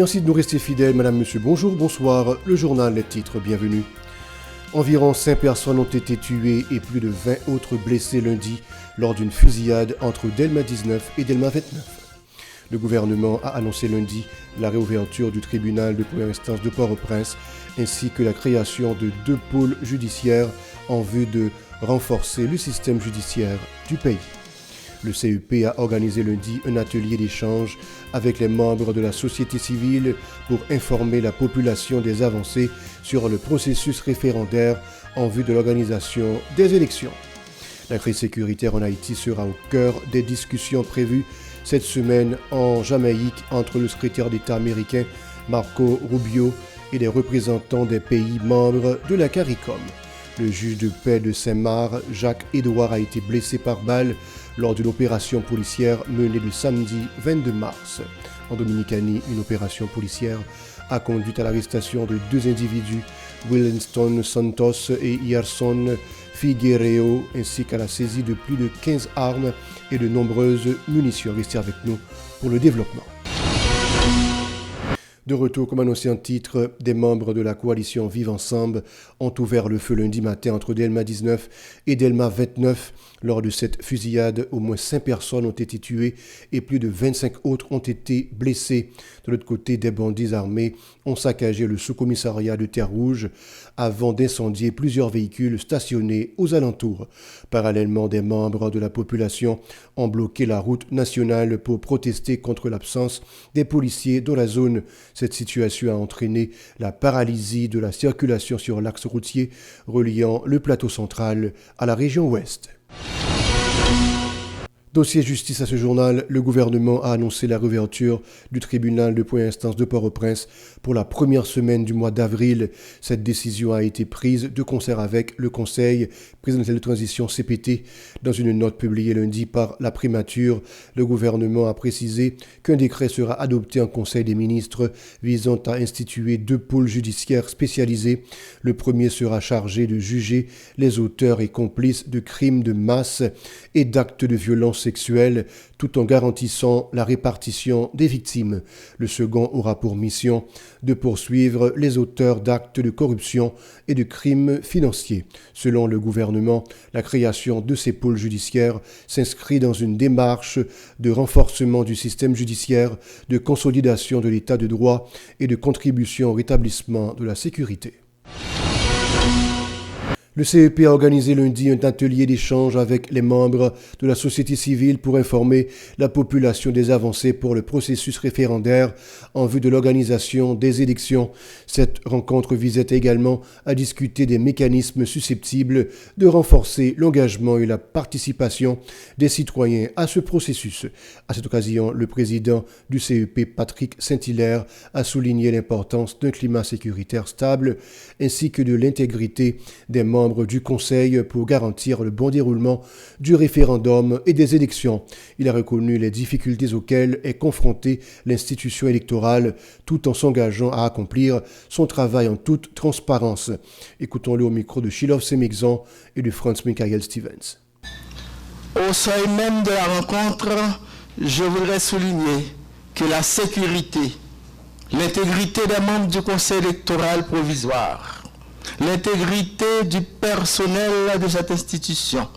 Merci de nous rester fidèles, madame, monsieur, bonjour, bonsoir. Le journal, les titres, bienvenue. Environ 5 personnes ont été tuées et plus de 20 autres blessées lundi lors d'une fusillade entre Delma 19 et Delma 29. Le gouvernement a annoncé lundi la réouverture du tribunal de première instance de Port-au-Prince ainsi que la création de 2 pôles judiciaires en vue de renforcer le système judiciaire du pays. Le CEP a organisé lundi un atelier d'échange avec les membres de la société civile pour informer la population des avancées sur le processus référendaire en vue de l'organisation des élections. La crise sécuritaire en Haïti sera au cœur des discussions prévues cette semaine en Jamaïque entre le secrétaire d'État américain Marco Rubio et les représentants des pays membres de la CARICOM. Le juge de paix de Saint-Marc, Jacques Édouard, a été blessé par balle lors d'une opération policière menée le samedi 22 mars. En Dominicanie, une opération policière a conduit à l'arrestation de 2 individus, Winston Santos et Yerson Figueiredo, ainsi qu'à la saisie de plus de 15 armes et de nombreuses munitions. Restez avec nous pour le développement. De retour, comme annoncé en titre, des membres de la coalition Vivre Ensemble ont ouvert le feu lundi matin entre Delma 19 et Delma 29. Lors de cette fusillade, au moins 5 personnes ont été tuées et plus de 25 autres ont été blessées. De l'autre côté, des bandits armés ont saccagé le sous-commissariat de Terre-Rouge avant d'incendier plusieurs véhicules stationnés aux alentours. Parallèlement, des membres de la population ont bloqué la route nationale pour protester contre l'absence des policiers dans la zone. Cette situation a entraîné la paralysie de la circulation sur l'axe routier reliant le plateau central à la région ouest. Dossier justice à ce journal, le gouvernement a annoncé la réouverture du tribunal de première instance de Port-au-Prince pour la première semaine du mois d'avril. Cette décision a été prise de concert avec le Conseil présidentiel de transition CPT. Dans une note publiée lundi par la primature, le gouvernement a précisé qu'un décret sera adopté en Conseil des ministres visant à instituer 2 pôles judiciaires spécialisés. Le premier sera chargé de juger les auteurs et complices de crimes de masse et d'actes de violence sexuelle, tout en garantissant la répartition des victimes. Le second aura pour mission de poursuivre les auteurs d'actes de corruption et de crimes financiers. Selon le gouvernement, la création de ces pôles judiciaires s'inscrit dans une démarche de renforcement du système judiciaire, de consolidation de l'état de droit et de contribution au rétablissement de la sécurité. Le CEP a organisé lundi un atelier d'échange avec les membres de la société civile pour informer la population des avancées pour le processus référendaire en vue de l'organisation des élections. Cette rencontre visait également à discuter des mécanismes susceptibles de renforcer l'engagement et la participation des citoyens à ce processus. À cette occasion, le président du CEP, Patrick Saint-Hilaire, a souligné l'importance d'un climat sécuritaire stable ainsi que de l'intégrité des membres du Conseil pour garantir le bon déroulement du référendum et des élections. Il a reconnu les difficultés auxquelles est confrontée l'institution électorale tout en s'engageant à accomplir son travail en toute transparence. Écoutons-le au micro de Shilov Semexan et de Franz Michael Stevens. Au seuil même de la rencontre, je voudrais souligner que la sécurité, l'intégrité des membres du Conseil électoral provisoire, l'intégrité du personnel de cette institution,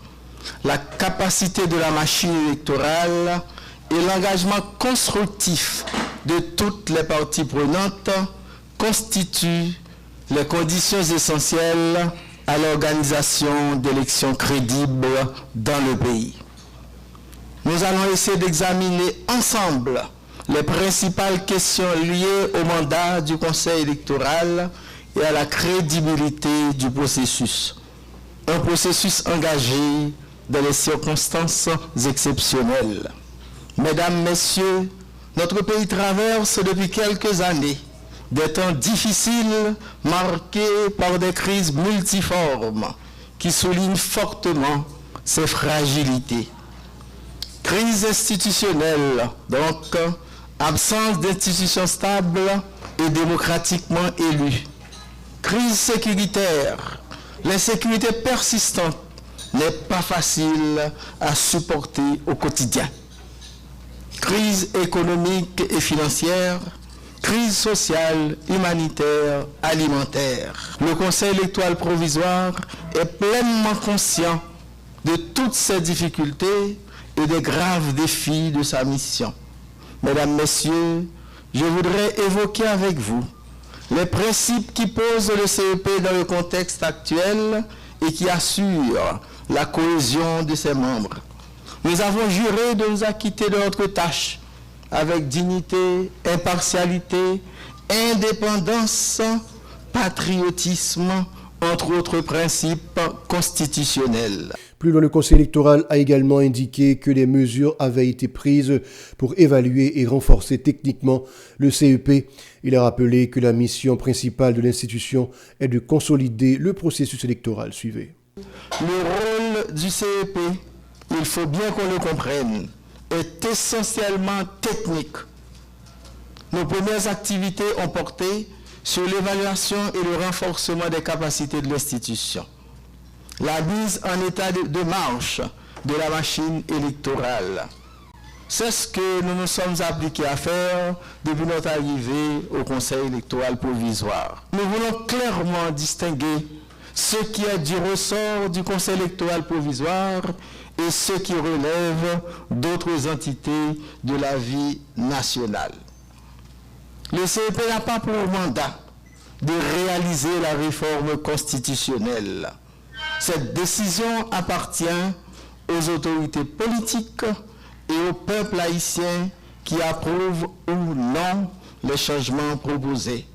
la capacité de la machine électorale et l'engagement constructif de toutes les parties prenantes constituent les conditions essentielles à l'organisation d'élections crédibles dans le pays. Nous allons essayer d'examiner ensemble les principales questions liées au mandat du Conseil électoral et à la crédibilité du processus. Un processus engagé dans les circonstances exceptionnelles. Mesdames, Messieurs, notre pays traverse depuis quelques années des temps difficiles marqués par des crises multiformes qui soulignent fortement ses fragilités. Crise institutionnelle, donc absence d'institutions stables et démocratiquement élues. Crise sécuritaire, l'insécurité persistante n'est pas facile à supporter au quotidien. Crise économique et financière, crise sociale, humanitaire, alimentaire. Le Conseil électoral provisoire est pleinement conscient de toutes ces difficultés et des graves défis de sa mission. Mesdames, Messieurs, je voudrais évoquer avec vous les principes qui posent le CEP dans le contexte actuel et qui assurent la cohésion de ses membres. Nous avons juré de nous acquitter de notre tâche avec dignité, impartialité, indépendance, patriotisme, entre autres principes constitutionnels. Plus loin, le Conseil électoral a également indiqué que des mesures avaient été prises pour évaluer et renforcer techniquement le CEP. Il a rappelé que la mission principale de l'institution est de consolider le processus électoral. Suivez. Le rôle du CEP, il faut bien qu'on le comprenne, est essentiellement technique. Nos premières activités ont porté sur l'évaluation et le renforcement des capacités de l'institution. La mise en état de marche de la machine électorale. C'est ce que nous nous sommes appliqués à faire depuis notre arrivée au Conseil électoral provisoire. Nous voulons clairement distinguer ce qui est du ressort du Conseil électoral provisoire et ce qui relève d'autres entités de la vie nationale. Le CEP n'a pas pour mandat de réaliser la réforme constitutionnelle. Cette décision appartient aux autorités politiques et au peuple haïtien qui approuve ou non les changements proposés.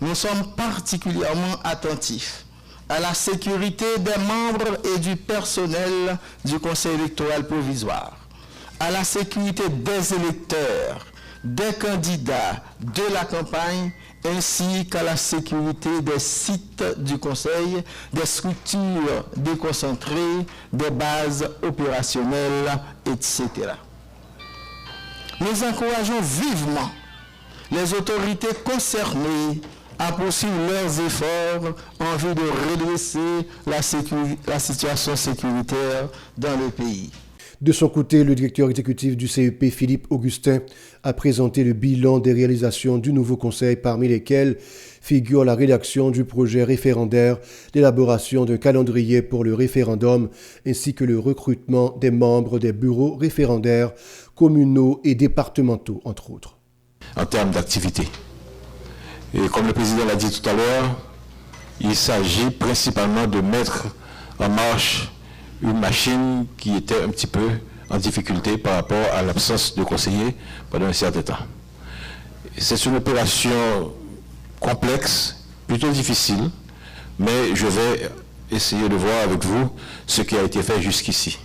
Nous sommes particulièrement attentifs à la sécurité des membres et du personnel du Conseil électoral provisoire, à la sécurité des électeurs, des candidats, de la campagne, ainsi qu'à la sécurité des sites du Conseil, des structures déconcentrées, des bases opérationnelles, etc. Nous encourageons vivement les autorités concernées à poursuivre leurs efforts en vue de redresser la situation sécuritaire dans le pays. De son côté, le directeur exécutif du CEP, Philippe Augustin, a présenté le bilan des réalisations du nouveau conseil, parmi lesquelles figure la rédaction du projet référendaire, l'élaboration d'un calendrier pour le référendum, ainsi que le recrutement des membres des bureaux référendaires communaux et départementaux, entre autres. En termes d'activité. Et comme le président l'a dit tout à l'heure, il s'agit principalement de mettre en marche une machine qui était un petit peu en difficulté par rapport à l'absence de conseillers pendant un certain temps. C'est une opération complexe, plutôt difficile, mais je vais essayer de voir avec vous ce qui a été fait jusqu'ici.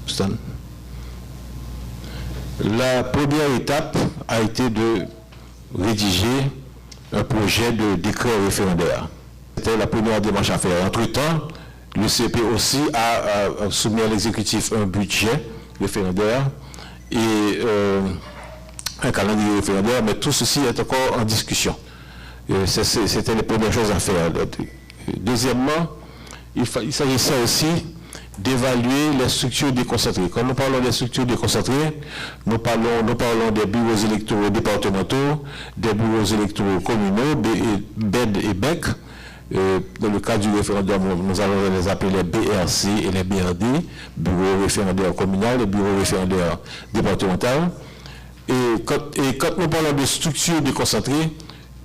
Stan. La première étape a été de rédiger un projet de décret référendaire. C'était la première démarche à faire. Entre-temps, le CEP aussi a soumis à l'exécutif un budget référendaire et un calendrier référendaire, mais tout ceci est encore en discussion. C'était les premières choses à faire. Deuxièmement, il s'agissait aussi d'évaluer les structures déconcentrées. Quand nous parlons des structures déconcentrées, nous parlons des bureaux électoraux départementaux, des bureaux électoraux communaux, BED et BEC. Dans le cadre du référendum, nous allons les appeler les BRC et les BRD, bureaux référendaires communaux, les bureaux référendaires départementaux. Et quand nous parlons de structures déconcentrées,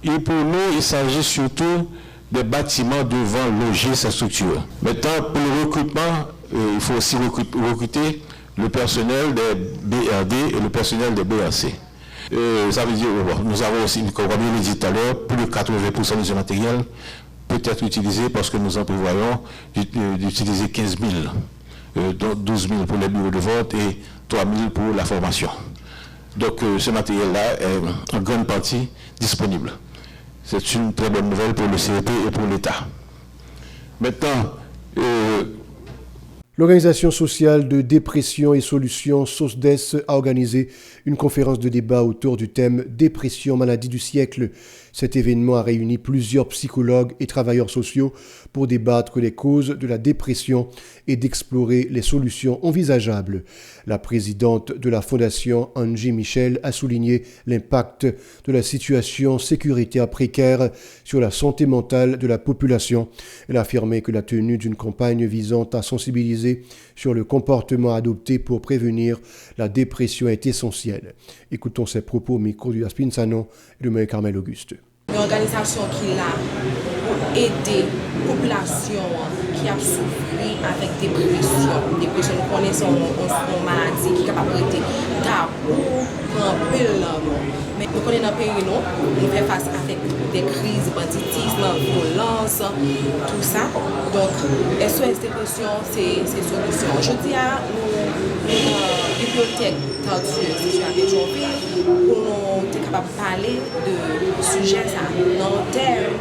pour nous, il s'agit surtout des bâtiments devant loger ces structures. Maintenant, pour le recrutement, il faut aussi recruter le personnel des BRD et le personnel des BRC. Ça veut dire, nous avons aussi, comme on l'a dit tout à l'heure, plus de 80% de ce matériel peut être utilisé parce que nous en prévoyons d'utiliser 15 000, dont 12 000 pour les bureaux de vote et 3 000 pour la formation. Donc ce matériel-là est en grande partie disponible. C'est une très bonne nouvelle pour le CEP et pour l'État. Maintenant, L'Organisation sociale de dépression et solutions SOSDES a organisé une conférence de débat autour du thème « Dépression, maladie du siècle ». Cet événement a réuni plusieurs psychologues et travailleurs sociaux pour débattre des causes de la dépression et d'explorer les solutions envisageables. La présidente de la Fondation, Angie Michel, a souligné l'impact de la situation sécuritaire précaire sur la santé mentale de la population. Elle a affirmé que la tenue d'une campagne visant à sensibiliser sur le comportement adopté pour prévenir la dépression est essentielle. Écoutons ses propos au micro du Aspin Sanon et de Mme Carmel Auguste. Une organisation qui a aidé la population qui a souffert avec dépression. Dépression, nous connaissons une maladie qui est capable d'être tabou pour un peu l'homme. Mais nous connaissons un pays, nous faisons face avec des crises, banditisme, violence, tout ça. Donc, SOS Dépression, c'est solution. Je dis à nous, bibliothèque tendue, si tu avais joué, pour nous être capable de parler de sujets dans le terme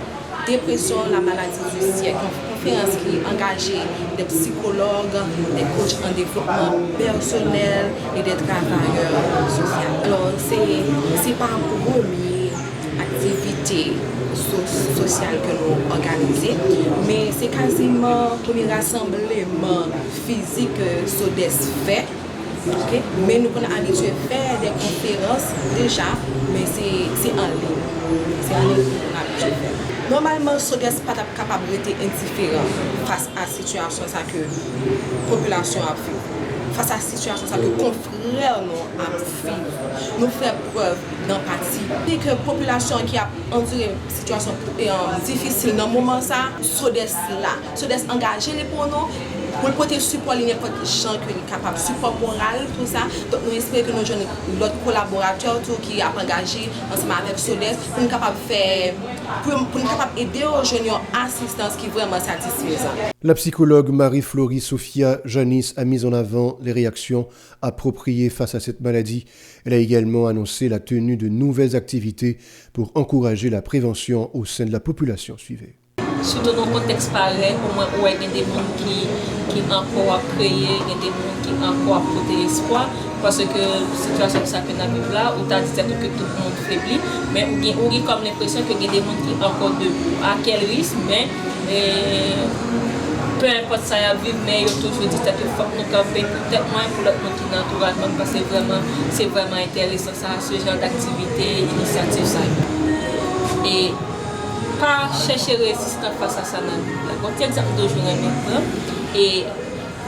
dépression, la maladie du siècle. Une conférence qui engage des psychologues, des coachs en développement personnel et des travailleurs sociaux. Alors, c'est pas une première activité sociale que nous organisons, mais c'est quasiment un premier rassemblement physique que SODES fait. Okay? Mais nous sommes habitués à faire des conférences déjà, mais c'est en ligne. C'est en ligne qu'on est habitué à faire. Normalement, SODES n'est pas capable d'être indifférent face à la situation que la population a vécue. Face à la situation que les confrères nous a vécu. Nous faisons preuve d'empathie. Et que la population qui a enduré une situation difficile dans ce moment, SODES là, SODES engagé pour nous. Pour le côté support, il n'y a pas de gens qui sont capables de support moral, tout ça. Donc nous espérons que nous avons d'autres collaborateurs qui sont engagés ensemble avec SODES pour nous capables d'aider aux jeunes une assistance qui est vraiment satisfaisante. La psychologue Marie-Florie Sophia Janis a mis en avant les réactions appropriées face à cette maladie. Elle a également annoncé la tenue de nouvelles activités pour encourager la prévention au sein de la population. Suivez. Surtout dans un contexte pareil, au moins où il y a des gens qui encore créé, il y a des gens qui encore porté espoir, parce que la situation que ça peut vivre là, où tu as dit que tout le monde faiblit, mais on a comme l'impression qu'il y a des gens qui sont encore debout. À quel risque, mais peu importe ça à vivre, mais il y a toujours dit que faut nous camper, peut-être moins pour l'autre monde qui est entourage, parce que c'est vraiment intéressant ça, ce genre d'activité, initiative ça. Et pas chercher résistance face à ça dans la vie. Quand tu exemple de journée maintenant, et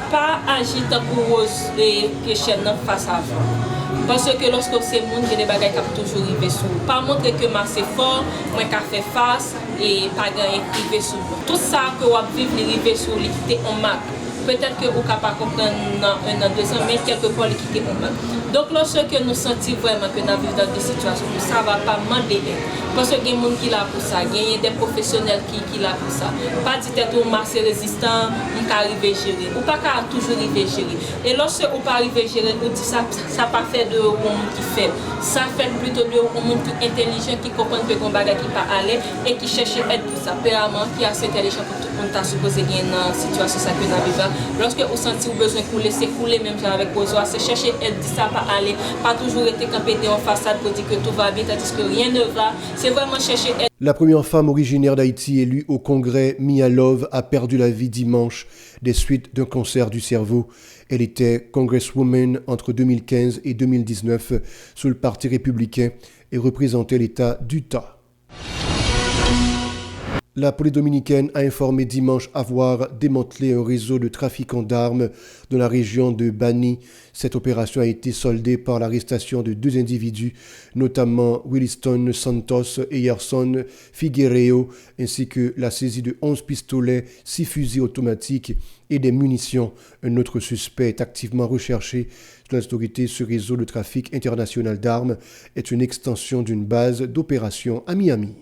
pas agir tant pour les questions face à vous. Parce que lorsque c'est le monde, il y a des bagages qui toujours arriver sur vous. Pas montrer que moi c'est fort, moi qui fait face et pas gagner arriver sur vous. Tout ça que vous vivez, arriver sur vous, quitter en marque. Peut-être que vous ne pouvez pas comprendre dans 1 an, 2 ans, mais quelque part, les quitter en marque. Donc lorsque nous sentons vraiment que nous vivons dans des situations où ça ne va pas demander d'aide. Parce qu'il y a des gens qui sont là pour ça, il y a des professionnels qui sont là pour ça. Pas dire que vous êtes résistant, vous pouvez arriver à gérer. Vous ne pouvez pas toujours arriver à gérer. Et lorsque vous ne pouvez pas arriver à gérer, vous dites ça ne pas fait de monde qui fait. Ça fait plutôt de monde qui est intelligent, qui comprend que vous ne qui pas aller et qui cherche aide pour ça. Apparemment, qui est assez intelligent pour tout le monde, supposé gagner dans une situation que nous vivons. Lorsque vous sentez besoin de couler, c'est couler même avec vos oies, c'est chercher aide, ça pas aller, pas toujours être campé en façade pour dire que tout va bien, tandis que rien ne va. C'est vraiment chercher aide. La première femme originaire d'Haïti élue au Congrès, Mia Love, a perdu la vie dimanche des suites d'un cancer du cerveau. Elle était congresswoman entre 2015 et 2019 sous le Parti républicain et représentait l'État d'Utah. La police dominicaine a informé dimanche avoir démantelé un réseau de trafiquants d'armes dans la région de Bani. Cette opération a été soldée par l'arrestation de 2 individus, notamment Williston Santos et Yerson Figueiredo, ainsi que la saisie de 11 pistolets, 6 fusils automatiques et des munitions. Un autre suspect est activement recherché. Selon les autorités, ce réseau de trafic international d'armes est une extension d'une base d'opération à Miami.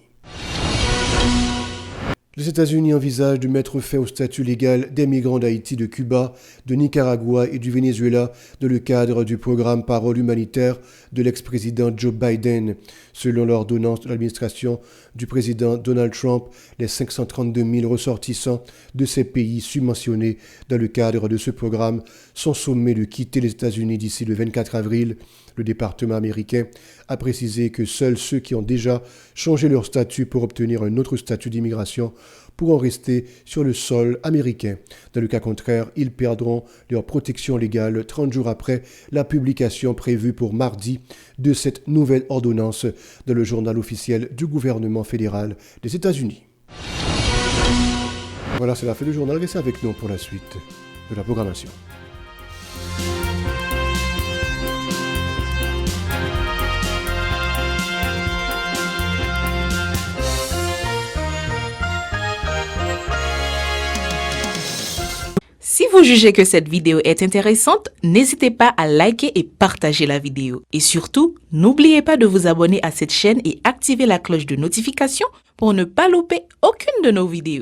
Les États-Unis envisagent de mettre fin au statut légal des migrants d'Haïti, de Cuba, de Nicaragua et du Venezuela dans le cadre du programme Parole humanitaire de l'ex-président Joe Biden. Selon l'ordonnance de l'administration du président Donald Trump, les 532 000 ressortissants de ces pays subventionnés dans le cadre de ce programme sont sommés de quitter les États-Unis d'ici le 24 avril. Le département américain a précisé que seuls ceux qui ont déjà changé leur statut pour obtenir un autre statut d'immigration pourront rester sur le sol américain. Dans le cas contraire, ils perdront leur protection légale 30 jours après la publication prévue pour mardi de cette nouvelle ordonnance dans le journal officiel du gouvernement fédéral des États-Unis. Voilà, c'est la fin du journal. Restez avec nous pour la suite de la programmation. Si vous jugez que cette vidéo est intéressante, n'hésitez pas à liker et partager la vidéo. Et surtout, n'oubliez pas de vous abonner à cette chaîne et activer la cloche de notification pour ne pas louper aucune de nos vidéos.